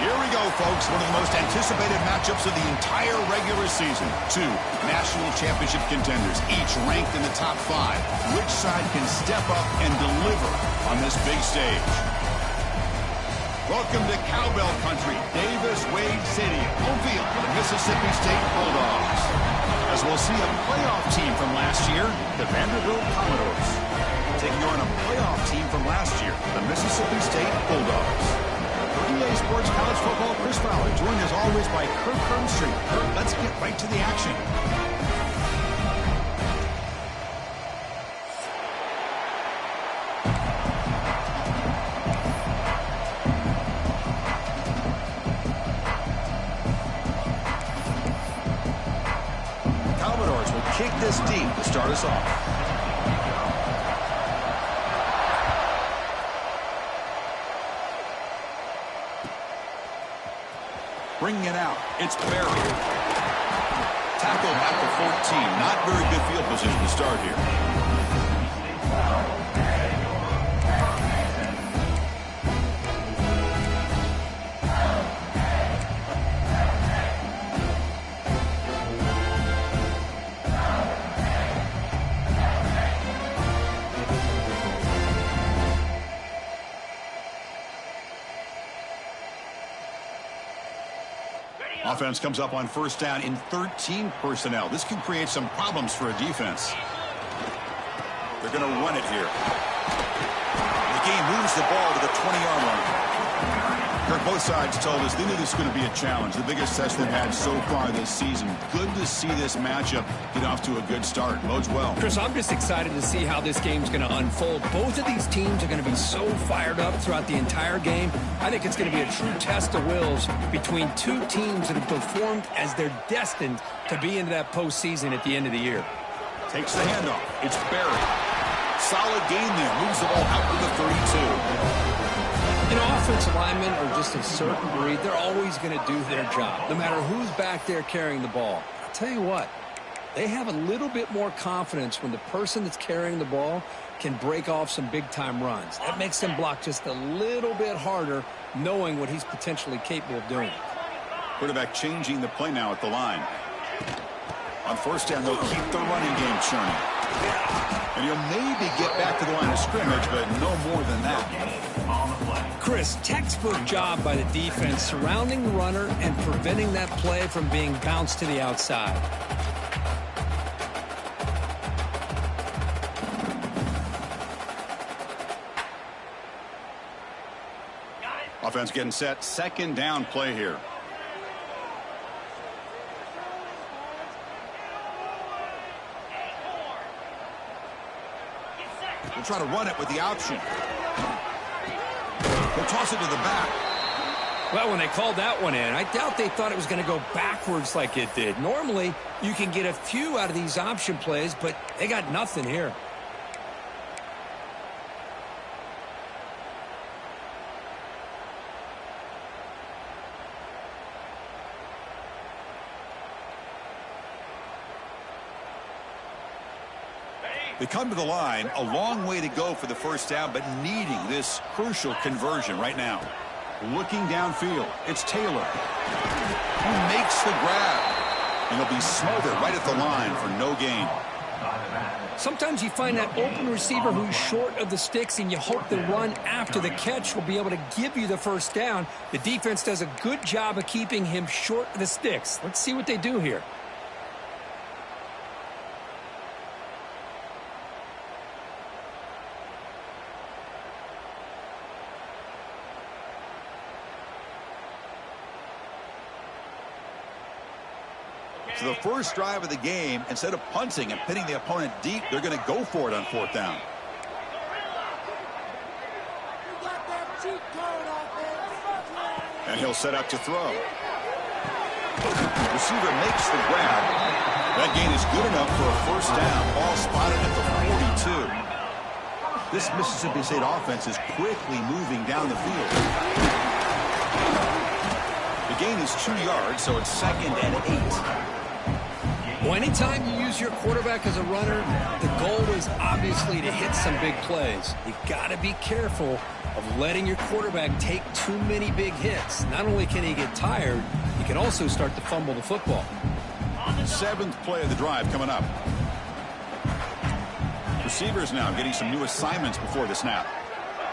Here we go, folks. One of the most anticipated matchups of the entire regular season. Two national championship contenders, each ranked in the top 5. Which side can step up and deliver on this big stage? Welcome to Cowbell Country, Davis-Wade Stadium, home field for the Mississippi State Bulldogs. As we'll see a playoff team from last year, the Vanderbilt Commodores, taking on a playoff team from last year, the Mississippi State Bulldogs. For EA Sports College Football, Chris Fowler, joined as always by Kirk Hermstreet. Kirk, let's get right to the action. Commodores will kick this deep to start us off. Bringing it out, it's Barry. Tackled at the 14. Not very good field position to start here. Offense comes up on first down in 13 personnel. This can create some problems for a defense. They're going to run it here. The game moves the ball to the 20-yard line. Kirk, both sides told us they knew this was going to be a challenge. The biggest test they've had so far this season. Good to see this matchup get off to a good start. Bodes well. Chris, I'm just excited to see how this game's going to unfold. Both of these teams are going to be so fired up throughout the entire game. I think it's going to be a true test of wills between two teams that have performed as they're destined to be into that postseason at the end of the year. Takes the handoff. It's Barry. Solid gain there. Moves the ball out to the 32. You know, offensive linemen are just a certain breed. They're always going to do their job, no matter who's back there carrying the ball. I'll tell you what, they have a little bit more confidence when the person that's carrying the ball can break off some big-time runs. That makes them block just a little bit harder, knowing what he's potentially capable of doing. Quarterback changing the play now at the line. On first down, they'll keep the running game churning. And he'll maybe get back to the line of scrimmage, but no more than that. Chris, textbook job by the defense surrounding the runner and preventing that play from being bounced to the outside. Offense getting set. Second down play here. They'll try to run it with the option. They'll toss it to the back. Well, when they called that one in, I doubt they thought it was going to go backwards like it did. Normally, you can get a few out of these option plays, but they got nothing here. They come to the line, a long way to go for the first down, but needing this crucial conversion right now. Looking downfield, it's Taylor, who makes the grab. And he'll be smothered right at the line for no gain. Sometimes you find that open receiver who's short of the sticks, and you hope the run after the catch will be able to give you the first down. The defense does a good job of keeping him short of the sticks. Let's see what they do here. So the first drive of the game, instead of punting and pinning the opponent deep, they're going to go for it on fourth down. And he'll set up to throw. Receiver makes the grab. That gain is good enough for a first down. Ball spotted at the 42. This Mississippi State offense is quickly moving down the field. The gain is 2 yards, so it's 2nd and 8. Well, anytime you use your quarterback as a runner, the goal is obviously to hit some big plays. You got to be careful of letting your quarterback take too many big hits. Not only can he get tired, he can also start to fumble the football. 7th play of the drive coming up. Receivers now getting some new assignments before the snap.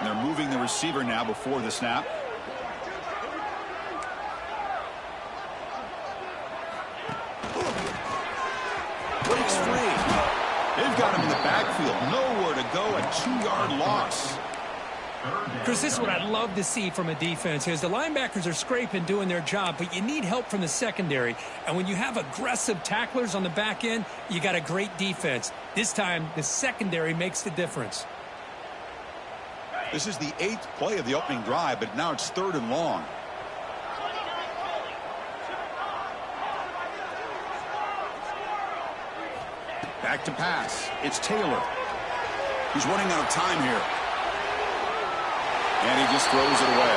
And they're moving the receiver now before the snap. Breaks free. They've got him in the backfield. Nowhere to go. A 2-yard loss. Chris, this is what I'd love to see from a defense is the linebackers are scraping, doing their job, but you need help from the secondary. And when you have aggressive tacklers on the back end, you got a great defense. This time, the secondary makes the difference. This is the 8th play of the opening drive, but now it's 3rd and long. Back to pass. It's Taylor. He's running out of time here. And he just throws it away.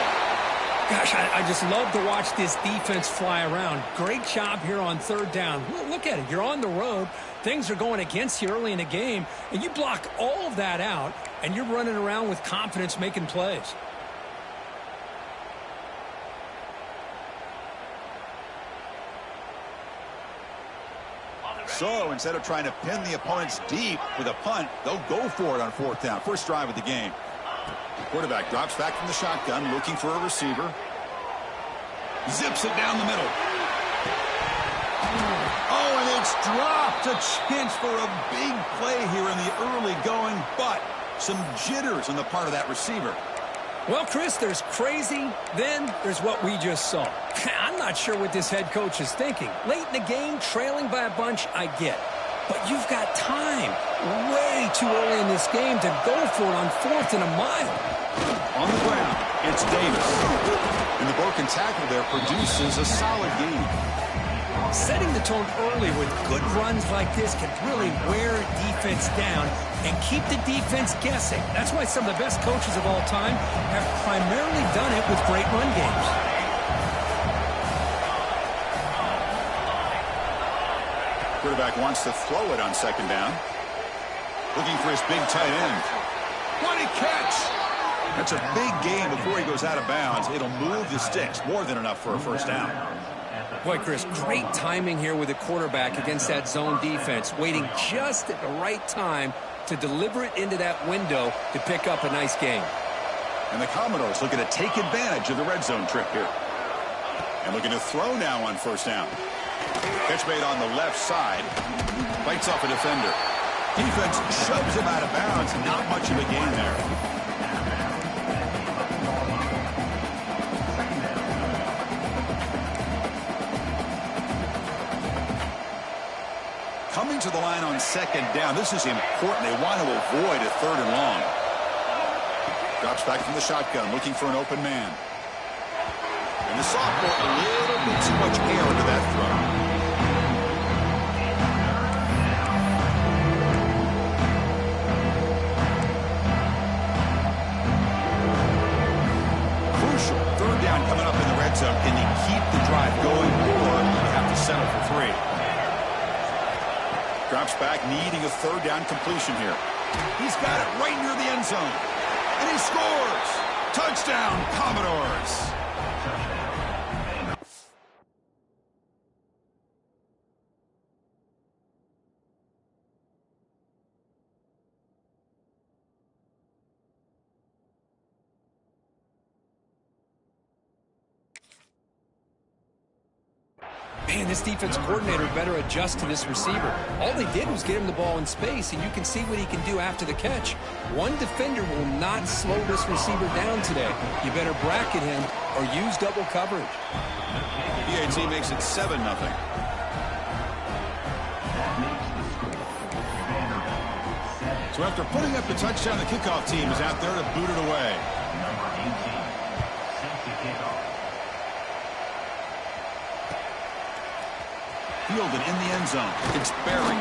Gosh, I just love to watch this defense fly around. Great job here on 3rd down. Look at it. You're on the road. Things are going against you early in the game, and you block all of that out, and you're running around with confidence making plays. So instead of trying to pin the opponents deep with a punt, they'll go for it on 4th down. First drive of the game. Quarterback drops back from the shotgun, looking for a receiver. Zips it down the middle. Oh, and it's dropped. A chance for a big play here in the early going, but some jitters on the part of that receiver. Well, Chris, there's crazy, then there's what we just saw. I'm not sure what this head coach is thinking. Late in the game, trailing by a bunch, I get. But you've got time, way too early in this game to go for it on 4th and a mile. On the ground, it's Davis. And the broken tackle there produces a solid gain. Setting the tone early with good runs like this can really wear a defense down and keep the defense guessing. That's why some of the best coaches of all time have primarily done it with great run games. Quarterback wants to throw it on 2nd down. Looking for his big tight end. What a catch! That's a big gain before he goes out of bounds. It'll move the sticks. More than enough for a 1st down. Boy, Chris, great timing here with the quarterback against that zone defense, waiting just at the right time to deliver it into that window to pick up a nice gain. And the Commodores looking to take advantage of the red zone trip here. And looking to throw now on 1st down. Catch made on the left side. Bites off a defender. Defense shoves him out of bounds. Not much of a gain there. Coming to the line on 2nd down. This is important. They want to avoid a 3rd and long. Drops back from the shotgun, looking for an open man. And the sophomore, a little bit too much air into that throw. Crucial. 3rd down coming up in the red zone. Can you keep the drive going, or you have to settle for 3? Drops back, needing a 3rd down completion here. He's got it right near the end zone. And he scores! Touchdown, Commodores! Man, this defense coordinator better adjust to this receiver. All they did was get him the ball in space, and you can see what he can do after the catch. One defender will not slow this receiver down today. You better bracket him or use double coverage. PAT makes it 7-0. So after putting up the touchdown, the kickoff team is out there to boot it away. Fielded in the end zone. It's Barry.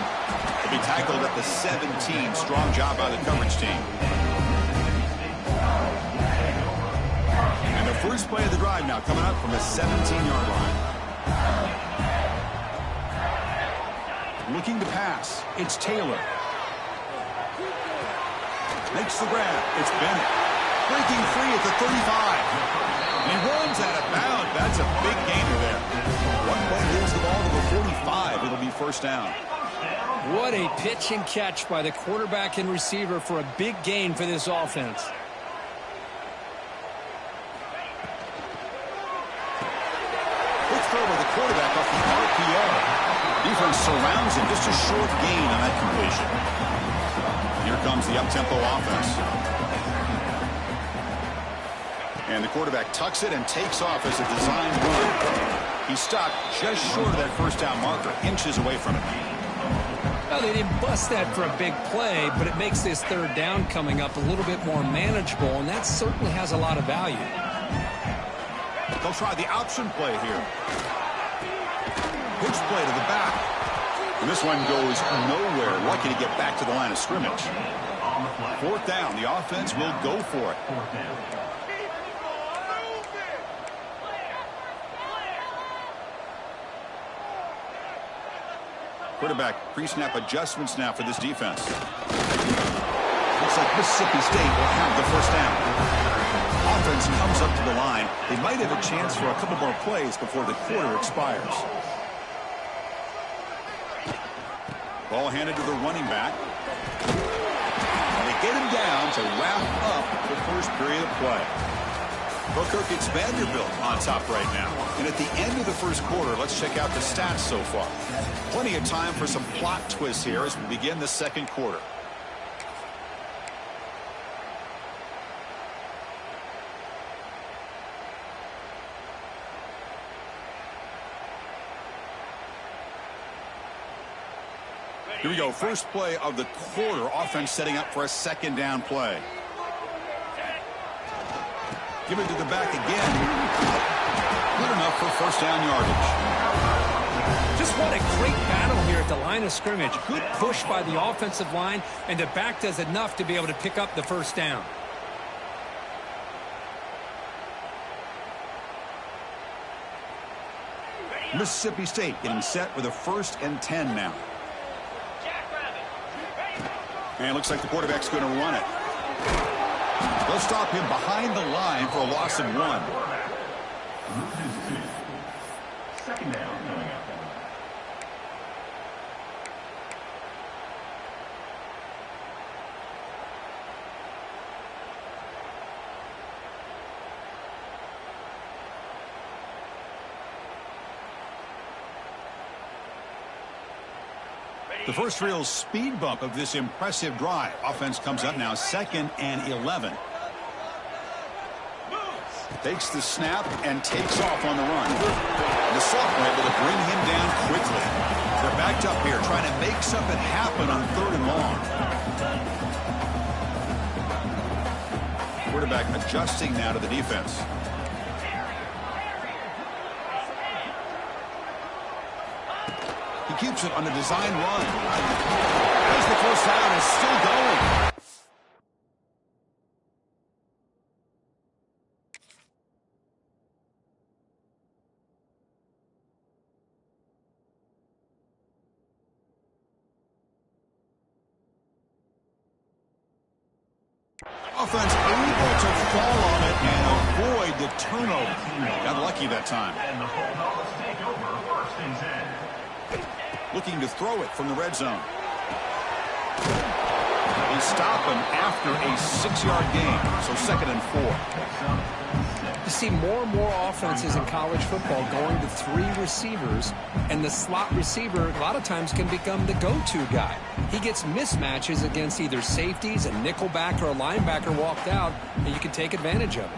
He'll be tackled at the 17. Strong job by the coverage team. And the first play of the drive now coming up from the 17-yard line. Looking to pass. It's Taylor. Makes the grab. It's Bennett. Breaking free at the 35. And he runs out of bounds. That's a big gainer there. 1 play moves the ball to the 45. It'll be first down. What a pitch and catch by the quarterback and receiver for a big gain for this offense. Quick throw by the quarterback off the RPO. Defense surrounds him. Just a short gain on that completion. Here comes the up-tempo offense. And the quarterback tucks it and takes off as a designed run. He stopped just short of that first down marker, inches away from it. Well, they didn't bust that for a big play, but it makes this third down coming up a little bit more manageable, and that certainly has a lot of value. They'll try the option play here. Pitch play to the back. And this one goes nowhere. Lucky to get back to the line of scrimmage. Fourth down. The offense will go for it. Quarterback pre-snap adjustments now for this defense. Looks like Mississippi State will have the first down. Offense comes up to the line. They might have a chance for a couple more plays before the quarter expires. Ball handed to the running back. And they get him down to wrap up the first period of play. Booker gets Vanderbilt on top right now. And at the end of the first quarter, let's check out the stats so far. Plenty of time for some plot twists here as we begin the second quarter. Here we go. First play of the quarter. Offense setting up for a second down play. Give it to the back again. Good enough for first down yardage. Just what a great battle here at the line of scrimmage. Good push by the offensive line, and the back does enough to be able to pick up the first down. Mississippi State getting set with a 1st and 10 now. And looks like the quarterback's going to run it. They'll stop him behind the line for a loss of 1. Second down coming up. The first real speed bump of this impressive drive. Offense comes up now 2nd and 11. Takes the snap and takes off on the run. The sophomore able to bring him down quickly. They're backed up here trying to make something happen on 3rd and long. Quarterback adjusting now to the defense. He keeps it on a design run. As the first down is still going. Offense able to fall on it and avoid the turnover. Got lucky that time. And the Bulldogs take over 1st and 10. Looking to throw it from the red zone. They stop him after a 6-yard gain, so 2nd and 4. You see more and more offenses in college football going to 3 receivers, and the slot receiver a lot of times can become the go-to guy. He gets mismatches against either safeties, a nickelback, or a linebacker walked out, and you can take advantage of it.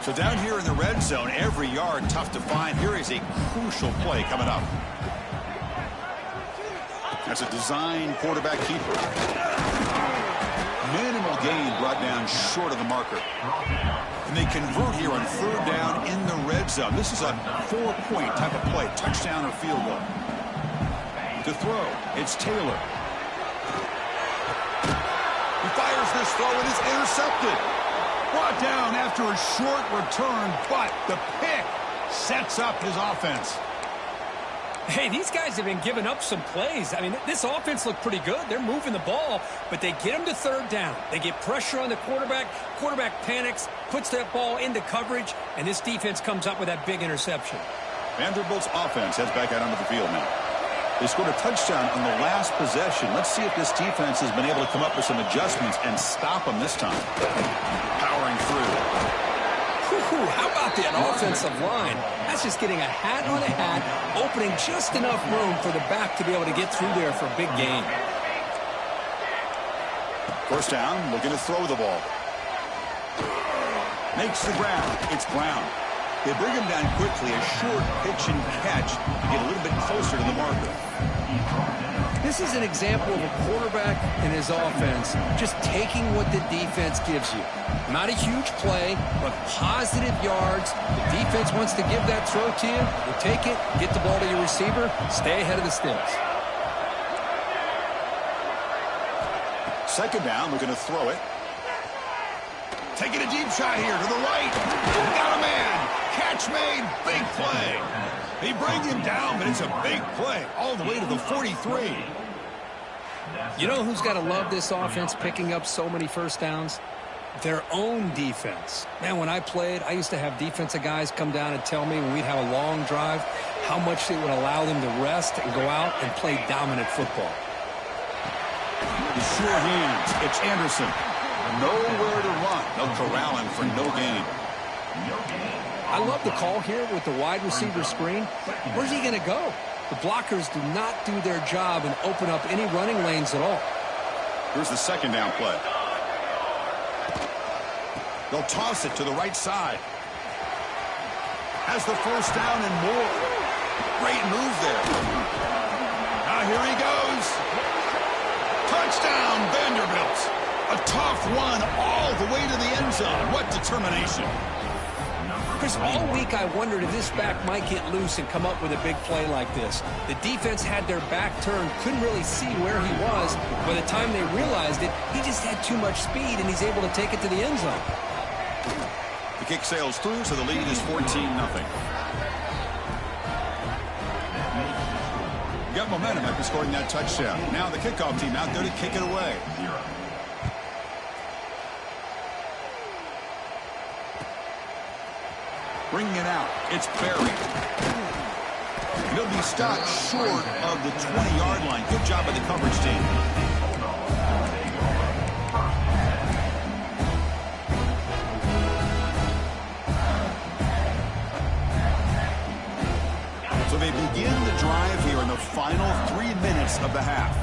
So down here in the red zone, every yard tough to find. Here is a crucial play coming up. That's a design quarterback keeper. Minimal gain brought down short of the marker. And they convert here on 3rd down in the red zone. This is a 4-point type of play, touchdown or field goal. To throw, it's Taylor. He fires this throw and is intercepted. Brought down after a short return, but the pick sets up his offense. Hey, these guys have been giving up some plays. I mean, this offense looked pretty good. They're moving the ball, but they get them to third down. They get pressure on the quarterback. Quarterback panics, puts that ball into coverage, and this defense comes up with that big interception. Vanderbilt's offense heads back out onto the field now. They scored a touchdown on the last possession. Let's see if this defense has been able to come up with some adjustments and stop them this time. Powering through. How about that offensive line? That's just getting a hat on a hat, opening just enough room for the back to be able to get through there for a big gain. First down, looking to throw the ball. Makes the grab. It's Brown. They bring him down quickly, a short pitch and catch to get a little bit closer to the marker. This is an example of a quarterback and his offense just taking what the defense gives you. Not a huge play, but positive yards. The defense wants to give that throw to you. You take it, get the ball to your receiver, stay ahead of the sticks. Second down, looking to throw it. Taking a deep shot here to the right. Got a man. Catch made. Big play. They bring him down, but it's a big play all the way to the 43. You know who's got to love this offense picking up so many first downs? Their own defense. Man, when I played, I used to have defensive guys come down and tell me when we'd have a long drive how much it would allow them to rest and go out and play dominant football. The sure hands. It's Anderson. Nowhere to run. They'll corral him for no gain. I love the call here with the wide receiver screen. Where's he going to go? The blockers do not do their job and open up any running lanes at all. Here's the second down play. They'll toss it to the right side. Has the first down and more. Great move there. Now here he goes. Touchdown, Vanderbilt. A tough one all the way to the end zone. What determination. Chris, all week I wondered if this back might get loose and come up with a big play like this. The defense had their back turned, couldn't really see where he was. By the time they realized it, he just had too much speed, and he's able to take it to the end zone. The kick sails through, so the lead is 14-0. Got momentum after scoring that touchdown. Now the kickoff team out there to kick it away. Bringing it out, it's Barry. He'll be stopped short of the 20-yard line. Good job by the coverage team. So they begin the drive here in the final 3 minutes of the half.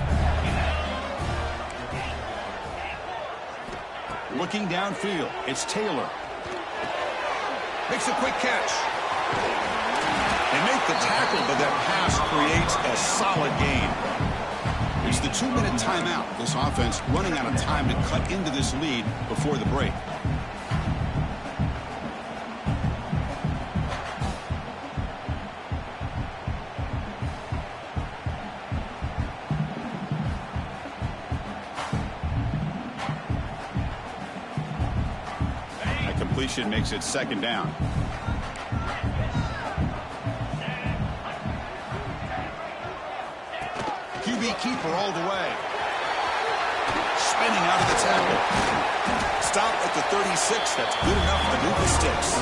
Looking downfield, it's Taylor. Makes a quick catch. They make the tackle, but that pass creates a solid gain. It's the 2-minute timeout. This offense running out of time to cut into this lead before the break. Completion makes it second down. QB keeper all the way. Spinning out of the tackle. Stop at the 36. That's good enough to move the sticks.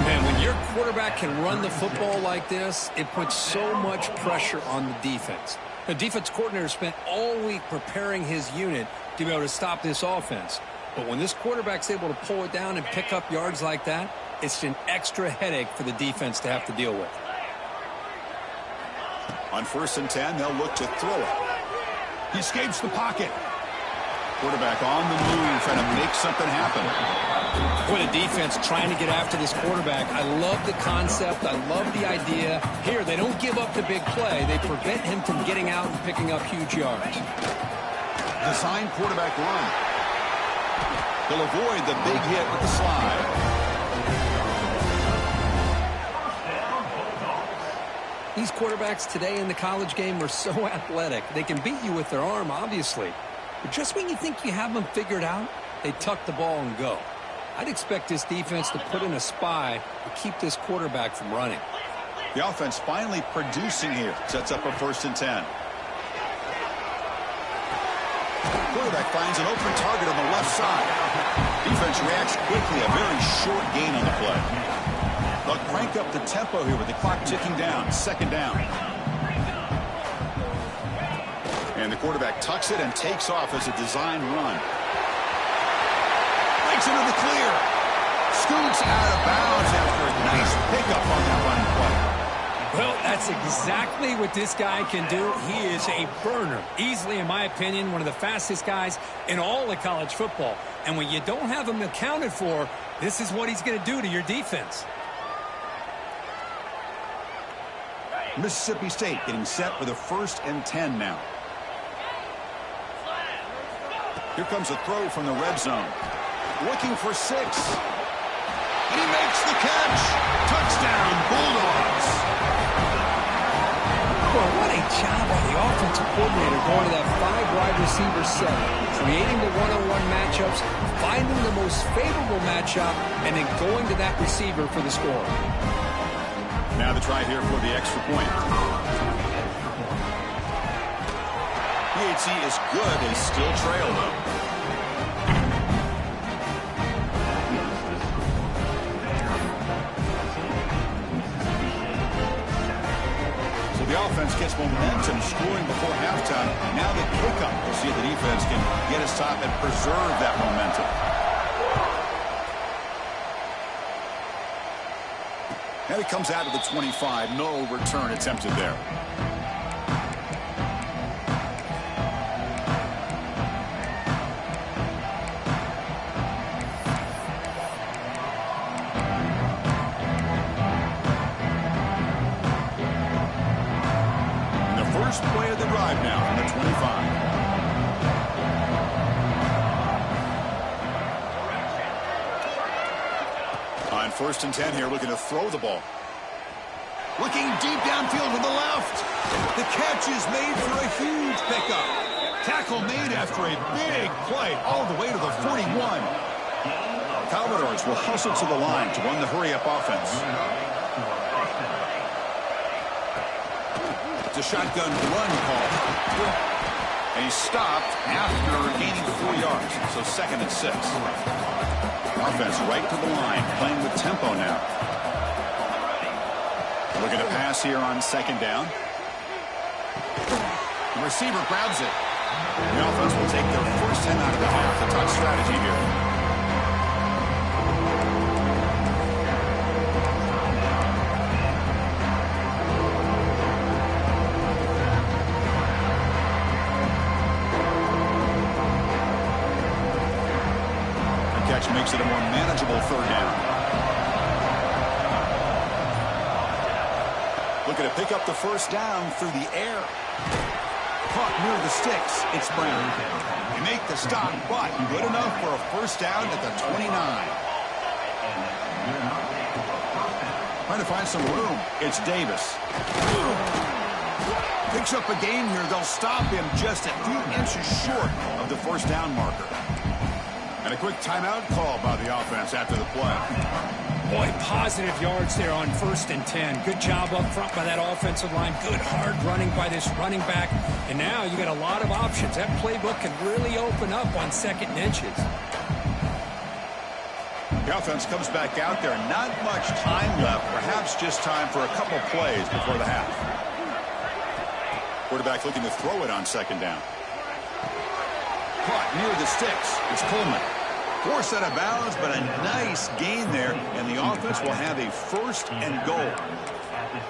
Man, when your quarterback can run the football like this, it puts so much pressure on the defense. The defense coordinator spent all week preparing his unit to be able to stop this offense. But when this quarterback's able to pull it down and pick up yards like that, it's an extra headache for the defense to have to deal with. On 1st and 10, they'll look to throw it. He escapes the pocket. Quarterback on the move, trying to make something happen. Boy, the defense trying to get after this quarterback. I love the concept. I love the idea. Here, they don't give up the big play. They prevent him from getting out and picking up huge yards. Design quarterback run. They'll avoid the big hit with the slide. These quarterbacks today in the college game are so athletic. They can beat you with their arm, obviously. But just when you think you have them figured out, they tuck the ball and go. I'd expect this defense to put in a spy to keep this quarterback from running. The offense finally producing here. Sets up a 1st and 10. Quarterback finds an open target on the left side. Defense reacts quickly. A very short gain on the play. They'll crank up the tempo here with the clock ticking down. 2nd down. And the quarterback tucks it and takes off as a design run. Breaks into the clear. Scoots out of bounds after a nice pickup on that running play. Well, that's exactly what this guy can do. He is a burner. Easily, in my opinion, one of the fastest guys in all of college football. And when you don't have him accounted for, this is what he's going to do to your defense. Mississippi State getting set for the 1st and 10 now. Here comes a throw from the red zone. Looking for 6. And he makes the catch. Touchdown, Bulldogs. Well, what a job by the offensive coordinator going to that 5-wide receiver set, creating the one-on-one matchups, finding the most favorable matchup, and then going to that receiver for the score. Now the try here for the extra point. PHC is good. They still trail, though. The offense gets momentum scoring before halftime. Now the kickoff. We'll see if the defense can get a stop and preserve that momentum. And it comes out of the 25. No return attempted there. Play of the drive now from the 25. On 1st and 10 here, looking to throw the ball. Looking deep downfield to the left. The catch is made for a huge pickup. Tackle made after a big play all the way to the 41. Commodores will hustle to the line to run the hurry-up offense. A shotgun run call. And he stopped after gaining 4 yards. So 2nd and 6. Offense right to the line, playing with tempo now. Looking to pass here on 2nd down. The receiver grabs it. The offense will take their first 10 out of the half. The touch strategy here. Makes it a more manageable 3rd down. Looking to pick up the 1st down through the air. Caught near the sticks. It's Brown. They make the stop, but good enough for a 1st down at the 29. Trying to find some room. It's Davis. Picks up a gain here. They'll stop him just a few inches short of the 1st down marker. And a quick timeout call by the offense after the play. Boy, positive yards there on 1st and 10. Good job up front by that offensive line. Good hard running by this running back. And now you got a lot of options. That playbook can really open up on 2nd and inches. The offense comes back out there. Not much time left. Perhaps just time for a couple plays before the half. Quarterback looking to throw it on 2nd down. Caught near the sticks. It's Coleman. Forced out of bounds, but a nice gain there, and the offense will have a 1st and goal.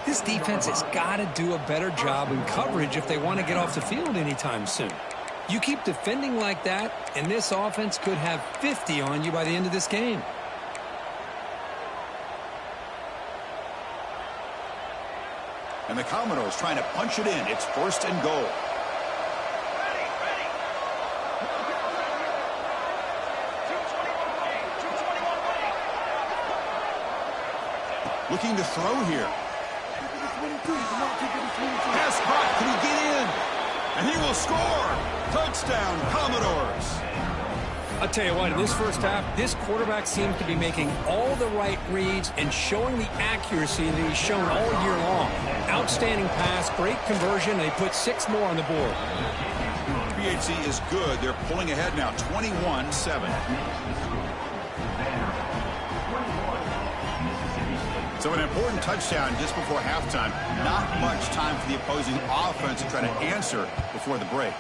This defense has got to do a better job in coverage if they want to get off the field anytime soon. You keep defending like that, and this offense could have 50 on you by the end of this game. And the Commodores trying to punch it in. It's 1st and goal. Looking to throw here. Pass caught. Can he get in? And he will score. Touchdown, Commodores. I'll tell you what, in this first half, this quarterback seems to be making all the right reads and showing the accuracy that he's shown all year long. Outstanding pass, great conversion, they put 6 more on the board. PHC is good. They're pulling ahead now, 21-7. So an important touchdown just before halftime. Not much time for the opposing offense to try to answer before the break.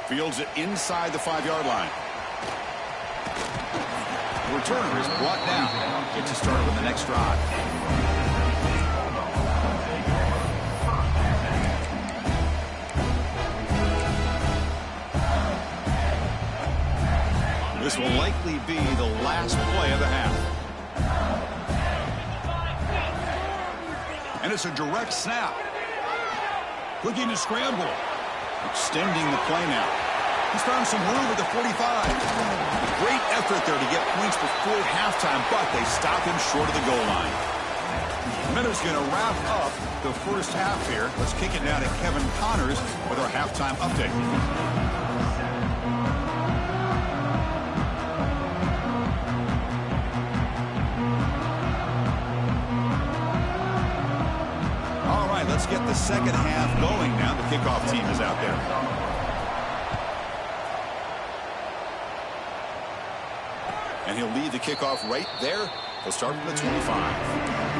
Fields it inside the 5-yard line. The returner is brought down. Gets to start with the next drive. This will likely be the last play of the half. And it's a direct snap. Looking to scramble. Extending the play now. He's found some room at the 45. Great effort there to get points before halftime, but they stop him short of the goal line. Minutes going to wrap up the first half here. Let's kick it now to Kevin Connors with our halftime update. Let's get the second half going now. The kickoff team is out there. And he'll lead the kickoff right there. He'll start from the 25.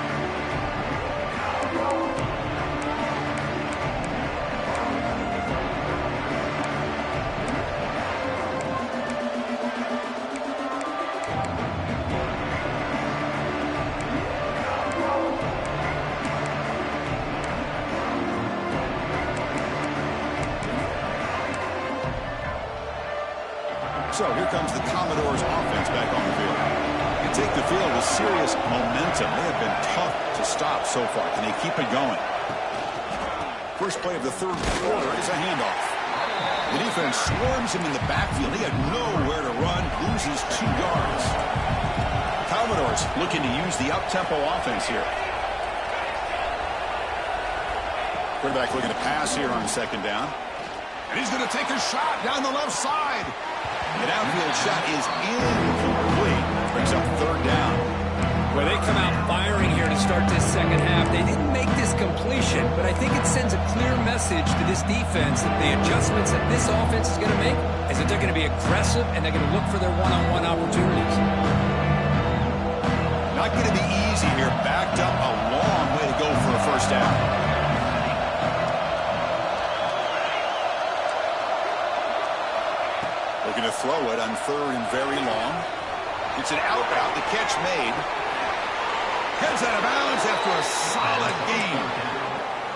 So here comes the Commodores offense back on the field. You take the field with serious momentum. They have been tough to stop so far. Can they keep it going? First play of the third quarter is a handoff. The defense swarms him in the backfield. He had nowhere to run, loses 2 yards. Commodores looking to use the up-tempo offense here. Quarterback looking to pass here on second down. And he's going to take a shot down the left side. The downfield shot is incomplete. Brings up third down. Well, they come out firing here to start this second half. They didn't make this completion, but I think it sends a clear message to this defense that the adjustments that this offense is going to make is that they're going to be aggressive and they're going to look for their one-on-one opportunities. Not going to be easy here. Backed up a long way to go for a first down. Looking to throw it on third and very long. It's an out route. The catch made. Heads out of bounds after a solid game.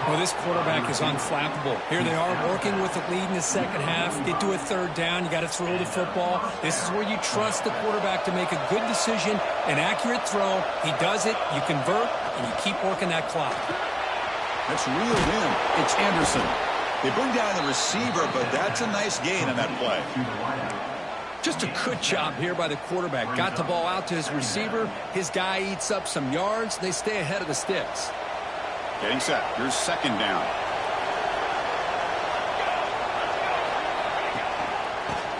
Well, this quarterback is unflappable. Here they are working with the lead in the second half. Get to a third down. You got to throw the football. This is where you trust the quarterback to make a good decision, an accurate throw. He does it. You convert, and you keep working that clock. That's reeled in. It's Anderson. They bring down the receiver, but that's a nice gain on that play. Just a good job here by the quarterback. Got the ball out to his receiver. His guy eats up some yards. They stay ahead of the sticks. Getting set. Here's second down.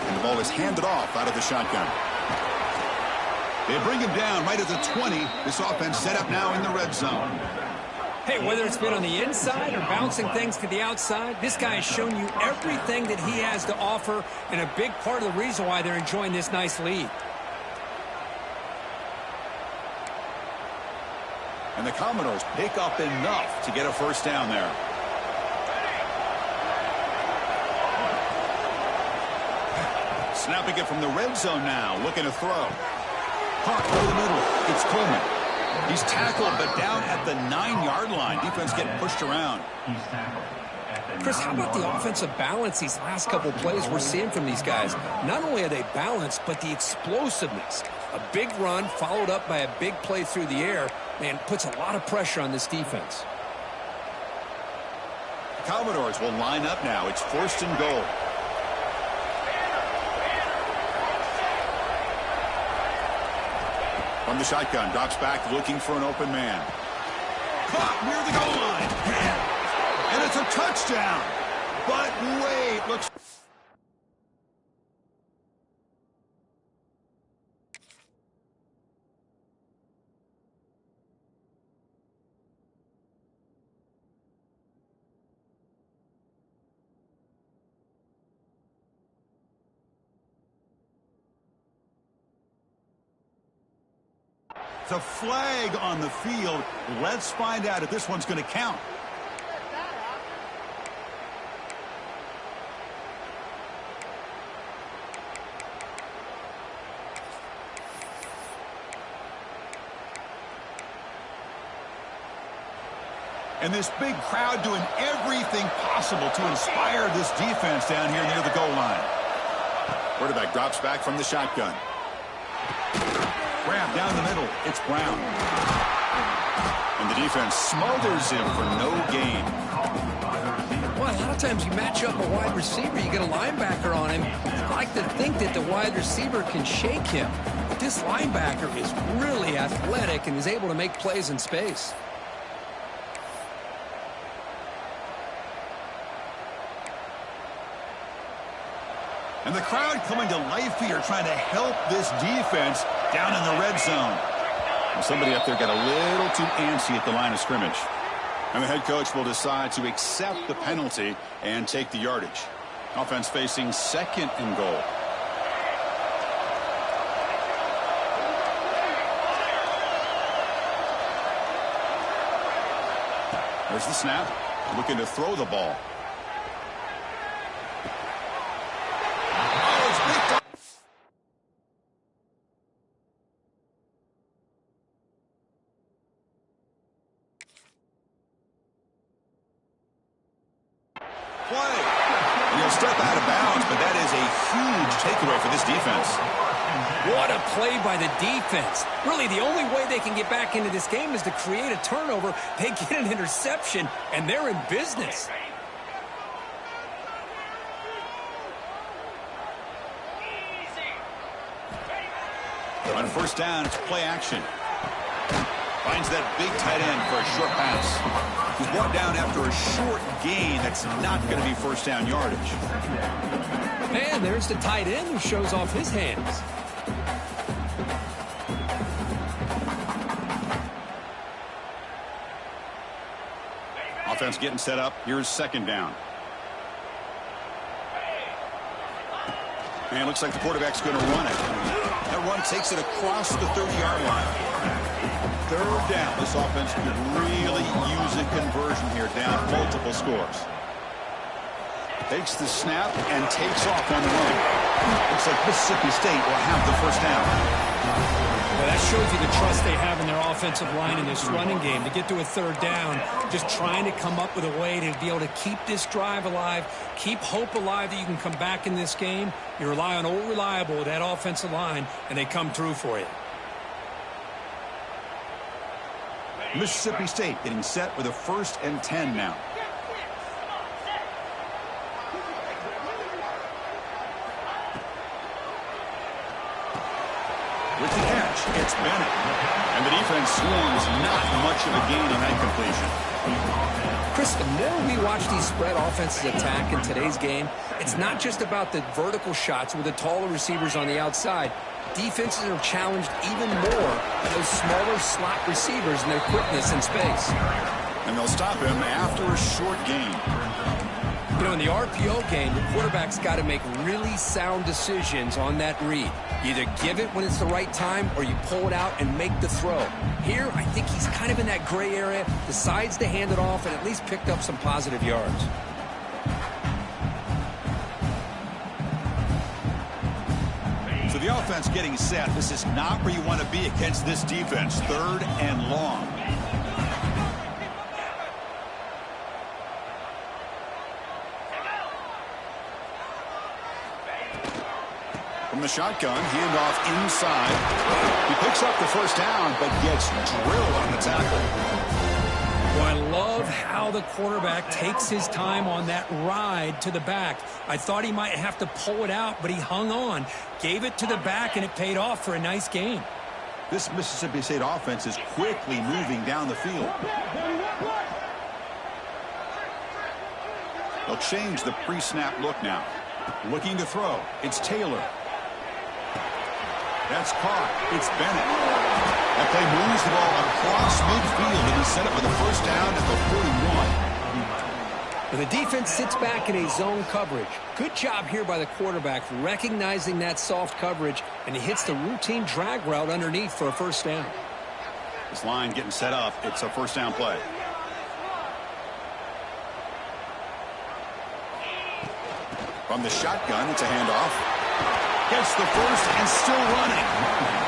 And the ball is handed off out of the shotgun. They bring him down right at the 20. This offense set up now in the red zone. Hey, whether it's been on the inside or bouncing things to the outside, this guy has shown you everything that he has to offer, and a big part of the reason why they're enjoying this nice lead. And the Commodores pick up enough to get a first down there. Snapping it from the red zone now, looking to throw. Hawk over the middle. It's Coleman. He's tackled, but down at the 9-yard line. Defense getting pushed around. Chris, how about the offensive balance these last couple plays we're seeing from these guys? Not only are they balanced, but the explosiveness. A big run followed up by a big play through the air, man, puts a lot of pressure on this defense. The Commodores will line up now. It's first and goal. From the shotgun, drops back looking for an open man. Caught near the goal line. And it's a touchdown. But wait, looks... It's a flag on the field. Let's find out if this one's going to count. And this big crowd doing everything possible to inspire this defense down here near the goal line. Quarterback drops back from the shotgun. Grab down the middle. It's Brown. And the defense smothers him for no gain. Well, a lot of times you match up a wide receiver, you get a linebacker on him. I like to think that the wide receiver can shake him. But this linebacker is really athletic and is able to make plays in space. And the crowd coming to life here trying to help this defense down in the red zone. And somebody up there got a little too antsy at the line of scrimmage. And the head coach will decide to accept the penalty and take the yardage. Offense facing 2nd and goal. There's the snap. Looking to throw the ball. And he'll step out of bounds, but that is a huge takeaway for this defense. What a play by the defense. Really, the only way they can get back into this game is to create a turnover. They get an interception, and they're in business. On 1st down, it's play action. Finds that big tight end for a short pass. He's brought down after a short gain. That's not going to be 1st down yardage. And there's the tight end who shows off his hands. Offense getting set up. Here's 2nd down. And it looks like the quarterback's going to run it. That run takes it across the 30-yard line. 3rd down. This offense could really use a conversion here, down multiple scores. Takes the snap and takes off on the run. Looks like Mississippi State will have the 1st down. Well, that shows you the trust they have in their offensive line in this running game. To get to a 3rd down, just trying to come up with a way to be able to keep this drive alive, keep hope alive that you can come back in this game. You rely on Old Reliable with that offensive line, and they come through for you. Mississippi State getting set with a 1st and 10 now. With the catch, it's Bennett. And the defense swarms not much of a gain on that completion. Chris, the more we watch these spread offenses attack in today's game, it's not just about the vertical shots with the taller receivers on the outside. Defenses are challenged even more by those smaller slot receivers and their quickness in space. And they'll stop him after a short gain. You know, in the RPO game, the quarterback's got to make really sound decisions on that read. You either give it when it's the right time or you pull it out and make the throw. Here, I think he's kind of in that gray area, decides to hand it off and at least picked up some positive yards. So the offense getting set. This is not where you want to be against this defense. 3rd and long. From the shotgun, handoff inside. He picks up the 1st down, but gets drilled on the tackle. Well, I love how the quarterback takes his time on that ride to the back. I thought he might have to pull it out, but he hung on, gave it to the back, and it paid off for a nice gain. This Mississippi State offense is quickly moving down the field. They'll change the pre-snap look now. Looking to throw. It's Taylor. That's caught. It's Bennett. That play moves the ball across midfield, and he's set up with a 1st down at the 41. But the defense sits back in a zone coverage. Good job here by the quarterback recognizing that soft coverage, and he hits the routine drag route underneath for a 1st down. This line getting set up. It's a first down play. From the shotgun, it's a handoff. Gets the first and still running.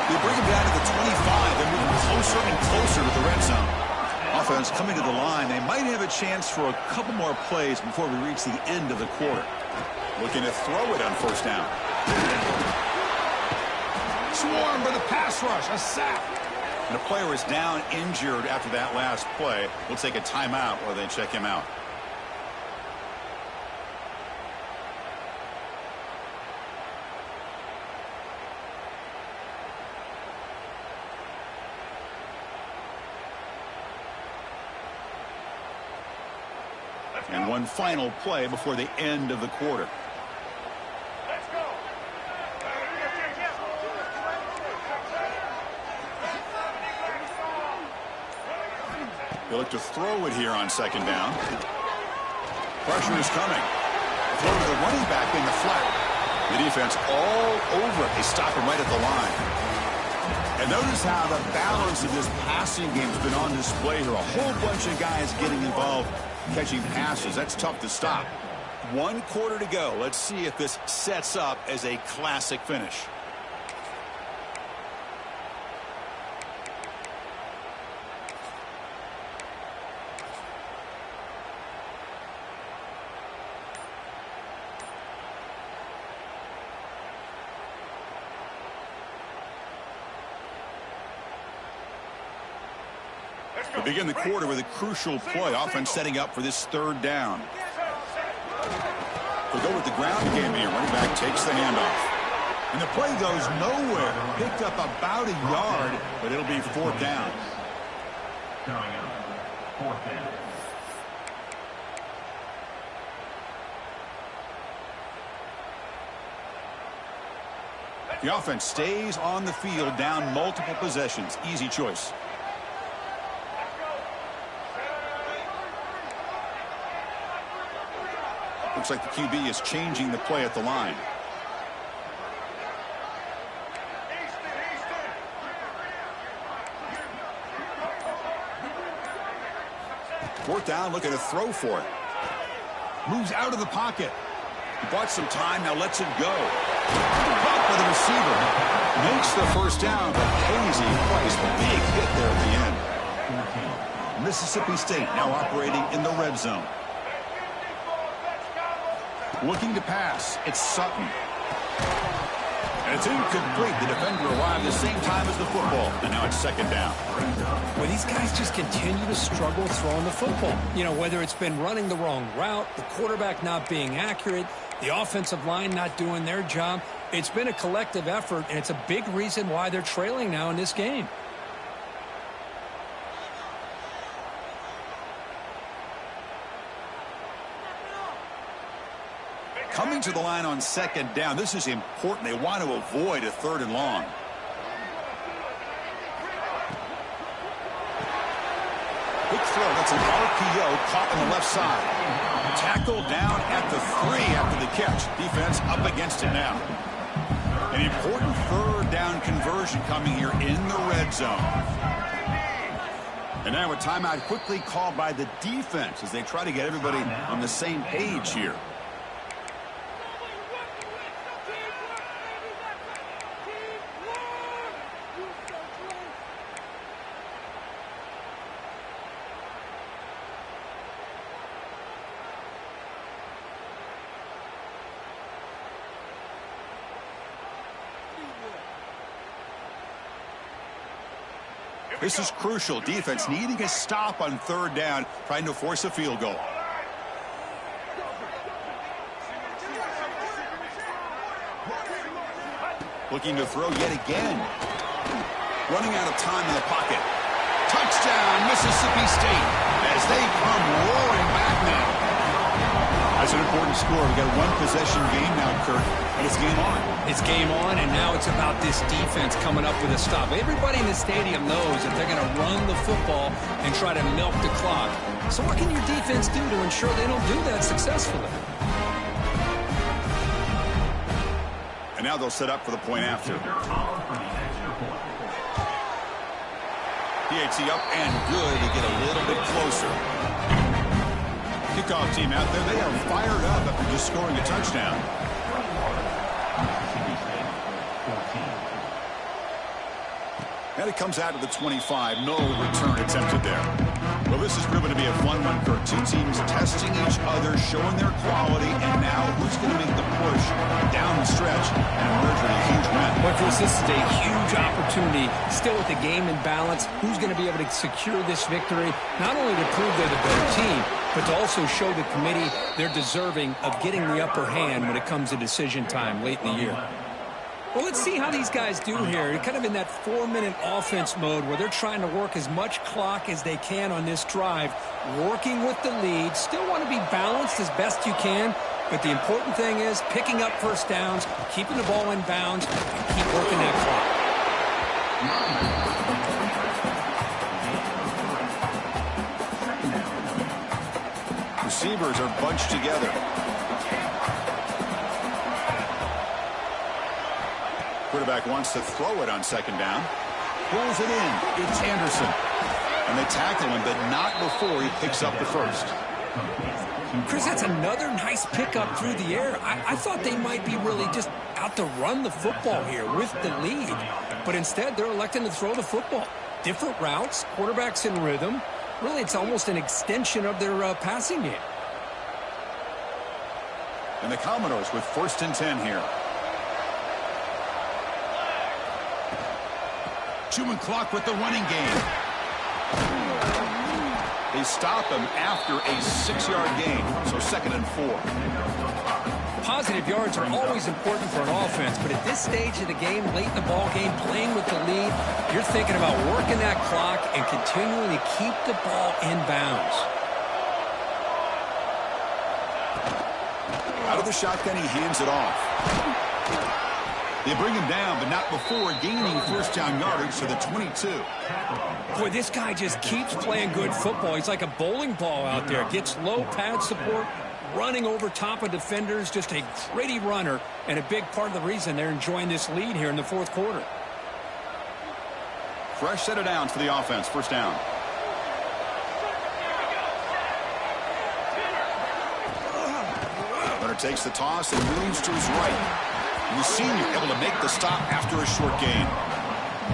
They bring him down to the 25 and move closer and closer to the red zone. Offense coming to the line. They might have a chance for a couple more plays before we reach the end of the quarter. Looking to throw it on first down. Swarm for the pass rush. A sack. And the player is down injured after that last play. We'll take a timeout while they check him out. And one final play before the end of the quarter. Let's go. They look to throw it here on second down. Pressure is coming. Throw to the running back in the flat. The defense all over it. They stop him right at the line. And notice how the balance of this passing game has been on display here. A whole bunch of guys getting involved catching passes. That's tough to stop. 1 quarter to go. Let's see if this sets up as a classic finish. We begin the quarter with a crucial play. Offense setting up for this third down. We'll go with the ground game here. Running back takes the handoff. And the play goes nowhere. Picked up about a yard, but it'll be fourth down. Coming up, fourth down. The offense stays on the field, down multiple possessions. Easy choice. Looks like the QB is changing the play at the line. Fourth down, looking to throw for it. Moves out of the pocket. He bought some time, now lets it go. Caught by the receiver. Makes the first down, but pays a price. Big hit there at the end. Mississippi State now operating in the red zone. Looking to pass. It's Sutton. And it's incomplete. The defender arrived the same time as the football. And now it's second down. Well, these guys just continue to struggle throwing the football. You know, whether it's been running the wrong route, the quarterback not being accurate, the offensive line not doing their job. It's been a collective effort, and it's a big reason why they're trailing now in this game. Coming to the line on second down. This is important. They want to avoid a third and long. Big throw. That's an RPO caught on the left side. Tackle down at the 3 after the catch. Defense up against it now. An important third down conversion coming here in the red zone. And now a timeout quickly called by the defense as they try to get everybody on the same page here. This is crucial. Defense needing a stop on third down, trying to force a field goal. Looking to throw yet again. Running out of time in the pocket. Touchdown, Mississippi State, as they come roaring back now. That's an important score. We've got a one-possession game now, Kurt, and it's game on. It's game on, and now it's about this defense coming up with a stop. Everybody in the stadium knows that they're going to run the football and try to milk the clock. So what can your defense do to ensure they don't do that successfully? And now they'll set up for the point after. PAT up and good to get a little bit closer. Kickoff team out there, they are fired up after just scoring a touchdown. And it comes out to the 25. No return attempted there. Well, this is proven to be a fun one for two teams testing each other, showing their quality, and now who's going to make the push down the stretch and emerge with a huge win. But Chris, this is a huge opportunity. Still with the game in balance, who's going to be able to secure this victory, not only to prove they're the better team, but to also show the committee they're deserving of getting the upper hand when it comes to decision time late in the year. Well, let's see how these guys do here. They're kind of in that 4-minute offense mode where they're trying to work as much clock as they can on this drive, working with the lead. Still want to be balanced as best you can, but the important thing is picking up first downs, keeping the ball in bounds, and keep working that clock. Receivers are bunched together. Quarterback wants to throw it on second down. Pulls it in. It's Anderson. And they tackle him, but not before he picks up the first. Chris, that's another nice pickup through the air. I thought they might be really just out to run the football here with the lead. But instead, they're electing to throw the football. Different routes, quarterbacks in rhythm. Really, it's almost an extension of their passing game. And the Commodores with 1st and 10 here. Chewing clock with the running game. They stop him after a 6-yard gain, so 2nd and 4. Positive yards are always important for an offense, but at this stage of the game, late in the ball game, playing with the lead, you're thinking about working that clock and continuing to keep the ball in bounds. Out of the shotgun, he hands it off. They bring him down, but not before gaining first down yardage to the 22. Boy, this guy just keeps playing good football. He's like a bowling ball out there. Gets low pad support, running over top of defenders. Just a gritty runner, and a big part of the reason they're enjoying this lead here in the 4th quarter. Fresh set of downs for the offense. First down. Runner takes the toss and moves to his right. And the senior able to make the stop after a short gain.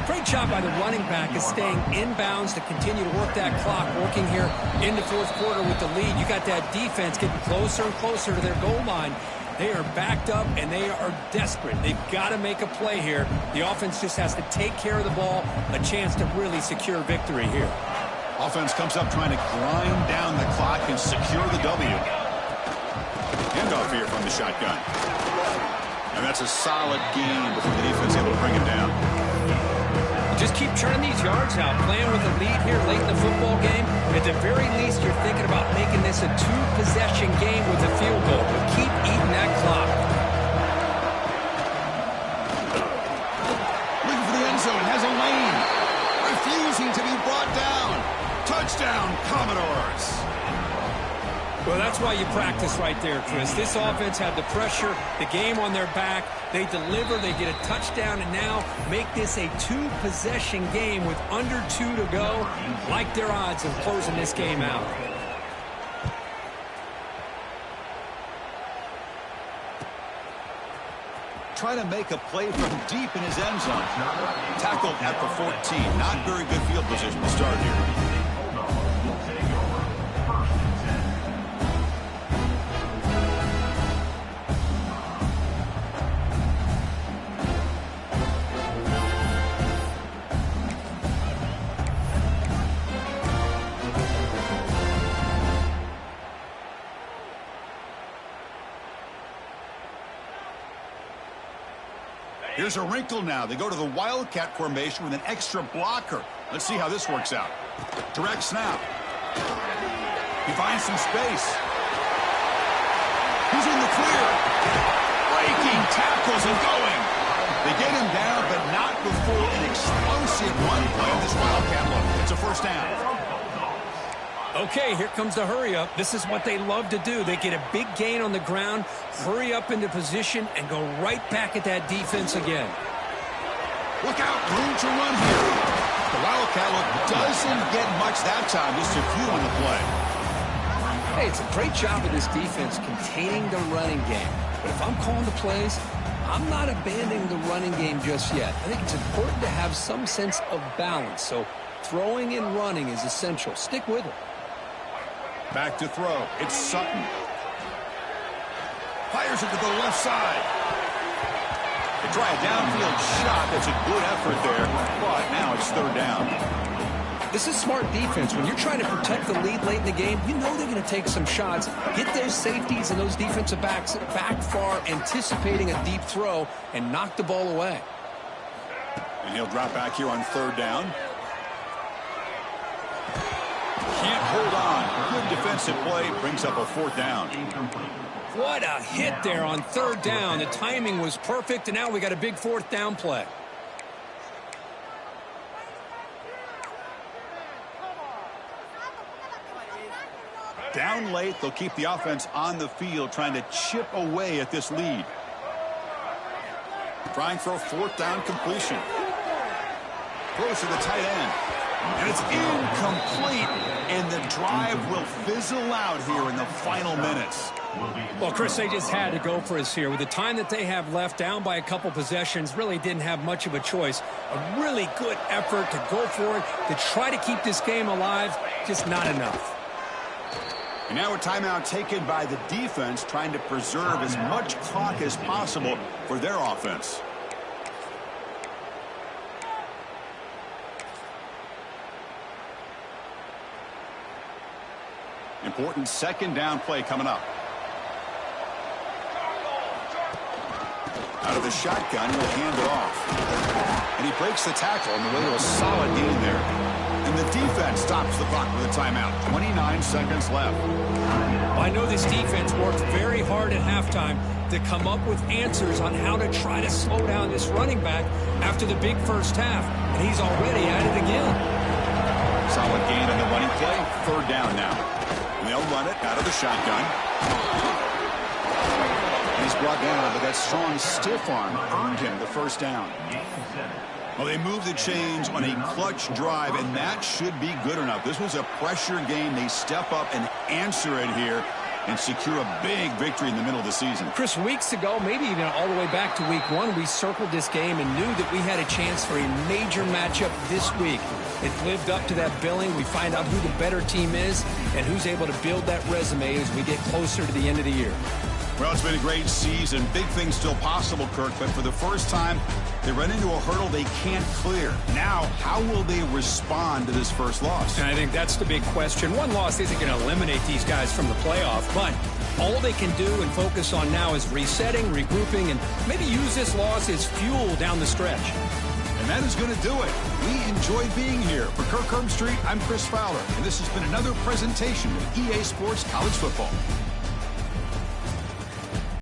Great job by the running back is staying in bounds to continue to work that clock, working here in the 4th quarter with the lead. You got that defense getting closer and closer to their goal line. They are backed up, and they are desperate. They've got to make a play here. The offense just has to take care of the ball, a chance to really secure victory here. Offense comes up trying to grind down the clock and secure the W. Handoff here from the shotgun. And that's a solid gain before the defense able to bring him down. Just keep churning these yards out, playing with the lead here late in the football game. At the very least, you're thinking about making this a 2-possession game with a field goal. But keep eating that clock. Looking for the end zone, has a lane. Refusing to be brought down. Touchdown, Commodores. Well, that's why you practice right there, Chris. This offense had the pressure, the game on their back. They deliver, they get a touchdown, and now make this a 2-possession game with under 2 to go. Like their odds of closing this game out. Trying to make a play from deep in his end zone. Tackled at the 14. Not very good field position to start here. Here's a wrinkle now. They go to the Wildcat formation with an extra blocker. Let's see how this works out. Direct snap. He finds some space. He's in the clear. Breaking tackles and going. They get him down, but not before an explosive run play of this Wildcat look. It's a first down. Okay, here comes the hurry up. This is what they love to do. They get a big gain on the ground, hurry up into position, and go right back at that defense again. Look out, room to run here. The Wildcat look doesn't get much that time, just a few on the play. Hey, it's a great job of this defense containing the running game. But if I'm calling the plays, I'm not abandoning the running game just yet. I think it's important to have some sense of balance. So throwing and running is essential. Stick with it. Back to throw. It's Sutton. Fires it to the left side. They try a downfield shot. That's a good effort there, but now it's third down. This is smart defense. When you're trying to protect the lead late in the game, you know they're going to take some shots. Get those safeties and those defensive backs back far, anticipating a deep throw, and knock the ball away. And he'll drop back here on third down. Can't hold on. Good defensive play. Brings up a fourth down. What a hit there on third down. The timing was perfect, and now we got a big fourth down play. Down late, they'll keep the offense on the field, trying to chip away at this lead. Trying for a fourth down completion. Throws to the tight end. And it's incomplete, and the drive will fizzle out here in the final minutes. Well, Chris, they just had to go for us here. With the time that they have left, down by a couple possessions, really didn't have much of a choice. A really good effort to go for it, to try to keep this game alive, just not enough. And now a timeout taken by the defense, trying to preserve as much clock as possible for their offense. Important second down play coming up. Out of the shotgun, he'll hand it off. And he breaks the tackle on the way to a solid gain there. And the defense stops the clock with a timeout. 29 seconds left. I know this defense worked very hard at halftime to come up with answers on how to try to slow down this running back after the big first half. And he's already at it again. Solid gain on the running play. Third down now. And they'll run it out of the shotgun. He's brought down, but that strong stiff arm earned him the first down. Well, they moved the chains on a clutch drive, and that should be good enough. This was a pressure game. They step up and answer it here and secure a big victory in the middle of the season. Chris, weeks ago, maybe even all the way back to week one, we circled this game and knew that we had a chance for a major matchup this week. It lived up to that billing. We find out who the better team is and who's able to build that resume as we get closer to the end of the year. Well, it's been a great season. Big things still possible, Kirk, but for the first time, they run into a hurdle they can't clear. Now, how will they respond to this first loss? And I think that's the big question. One loss isn't going to eliminate these guys from the playoff, but all they can do and focus on now is resetting, regrouping, and maybe use this loss as fuel down the stretch. And that is going to do it. We enjoyed being here. For Kirk Herbstreit, I'm Chris Fowler, and this has been another presentation of EA Sports College Football.